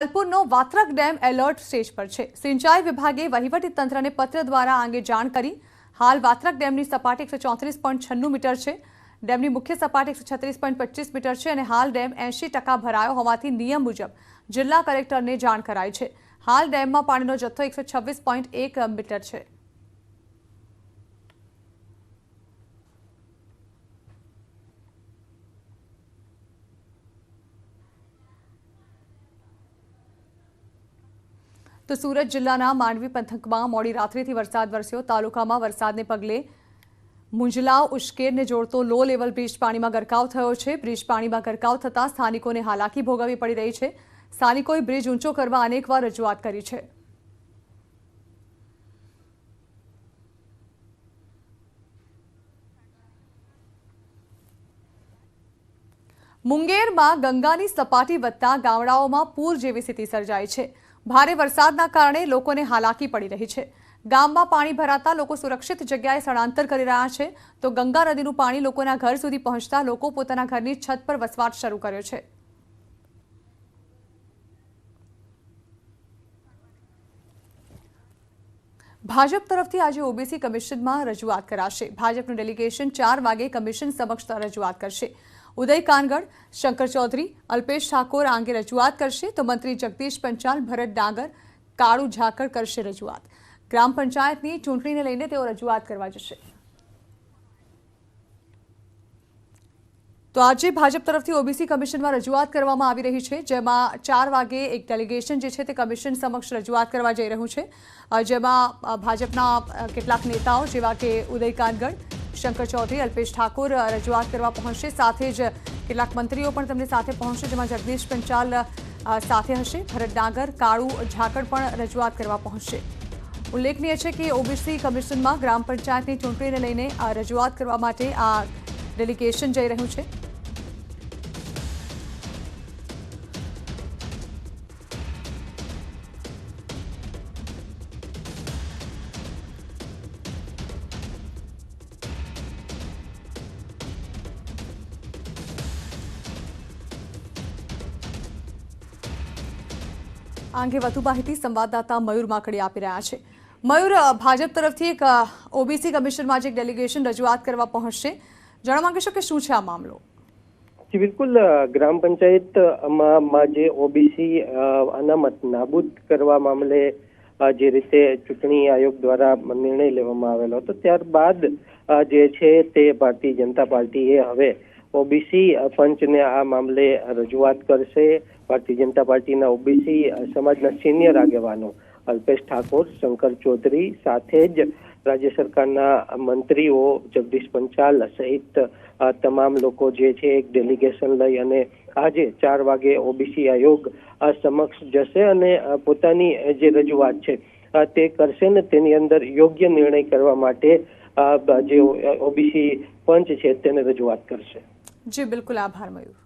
જલપુરનો Vatrak dam alert stage પર છે। સિંચાઈ વિભાગે વહીવટી તંત્રને પત્ર દ્વારા આ અંગે જાણ કરી। હાલ વાત્રક ડેમની સપાટી 134.96 મીટર છે। ડેમની મુખ્ય સપાટી 136.25 મીટર છે અને હાલ ડેમ 80% ભરાયો હોવાથી નિયમ મુજબ જિલ્લા કલેક્ટરને જાણ કરાઈ છે। હાલ ડેમમાં પાણીનો જથ્થો 126.1 મીટર છે। તો સુરત જિલ્લાના માંડવી પંથકમાં મોડી રાત્રિથી વરસાદ વરસ્યો। તાલુકામાં વરસાદને પગલે મુંજલાવ ઉશ્કેરને જોડતો લો લેવલ બ્રિજ પાણીમાં ગરકાવ થયો છે। બ્રિજ પાણીમાં ગરકાવ થતાં સ્થાનિકોને હાલાકી ભોગવવી પડી રહી છે। સ્થાનિકોએ બ્રિજ ઊંચો કરવા અનેકવાર રજૂઆત કરી છે। મુંગેરમાં ગંગાની સપાટી વધતા ગામડાઓમાં પૂર જેવી સ્થિતિ સર્જાઈ છે। ભારે વરસાદના કારણે લોકોને હાલાકી પડી રહી છે। ગામમાં પાણી ભરાતા લોકો સુરક્ષિત જગ્યાએ સ્થળાંતર કરી રહ્યા છે। તો ગંગા નદીનું પાણી લોકોના ઘર સુધી પહોંચતા લોકો પોતાના ઘરની છત પર વસવાટ શરૂ કર્યો છે। ભાજપ તરફથી આજે ઓબીસી કમિશનમાં રજૂઆત કરાશે। ભાજપનું ડેલિગેશન 4 વાગે કમિશન સમક્ષ રજૂઆત કરશે। ઉદય કાનગડ, શંકર ચૌધરી, અલ્પેશ ઠાકોર આ અંગે રજૂઆત કરશે। તો મંત્રી જગદીશ પંચાલ, ભરત ડાંગર, કાળુ ઝાકળ કરશે રજૂઆત। ગ્રામ પંચાયતની ચૂંટણીને લઈને તેઓ રજૂઆત કરવા જશે। તો આજે ભાજપ તરફથી ઓબીસી કમિશનમાં રજૂઆત કરવામાં આવી રહી છે, જેમાં 4 વાગે એક ડેલિગેશન જે છે તે કમિશન સમક્ષ રજૂઆત કરવા જઈ રહ્યું છે। જેમાં ભાજપના કેટલાક નેતાઓ જેવા કે ઉદય કાનગડ, શંકર ચૌધરી, અલ્પેશ ઠાકોર રજૂઆત કરવા પહોંચશે। સાથે જ કેટલાક મંત્રીઓ પણ તેમની સાથે પહોંચશે, જેમાં જગદીશ પંચાલ સાથે હશે। ભરત ડાંગર, કાળુ ઝાકળ પણ રજૂઆત કરવા પહોંચશે। ઉલ્લેખનીય છે કે ઓબીસી કમિશનમાં ગ્રામ પંચાયતની ચૂંટણીને લઈને રજૂઆત કરવા માટે આ ડેલિગેશન જઈ રહ્યું છે। આ અંગે વધુ માહિતી સંવાદદાતા મયુર માકડી આપી રહ્યા છે। મયુર, ભાજપ તરફથી એક ઓબીસી કમિશનમાં જે ડેલિગેશન રજૂઆત કરવા પહોંચશે, જણાવવા માંગશો કે શું છે આ મામલો? જી બિલકુલ, ગ્રામ પંચાયતમાં જે ઓબીસી અનામત નાબૂદ કરવા મામલે જે રીતે ચૂંટણી આયોગ દ્વારા નિર્ણય લેવામાં આવેલો હતો, ત્યારબાદ જે છે તે ભારતીય જનતા પાર્ટીએ હવે ઓબીસી પંચને આ મામલે રજૂઆત કરશે। ભારતીય જનતા પાર્ટીના ઓબીસી સમાજના સિનિયર આગેવાનો અલ્પેશ ઠાકોર, શંકર ચૌધરી સાથે જ રાજ્ય સરકારના મંત્રીઓ જગદીશ પંચાલ સહિત તમામ લોકો જે છે એક ડેલિગેશન લઈ અને આજે 4 વાગે ઓબીસી આયોગ સમક્ષ જશે અને પોતાની જે રજૂઆત છે તે કરશે ને તેની અંદર યોગ્ય નિર્ણય કરવા માટે જે ઓબીસી પંચ છે તેને રજૂઆત કરશે। જી બિલકુલ, આભાર મયુર।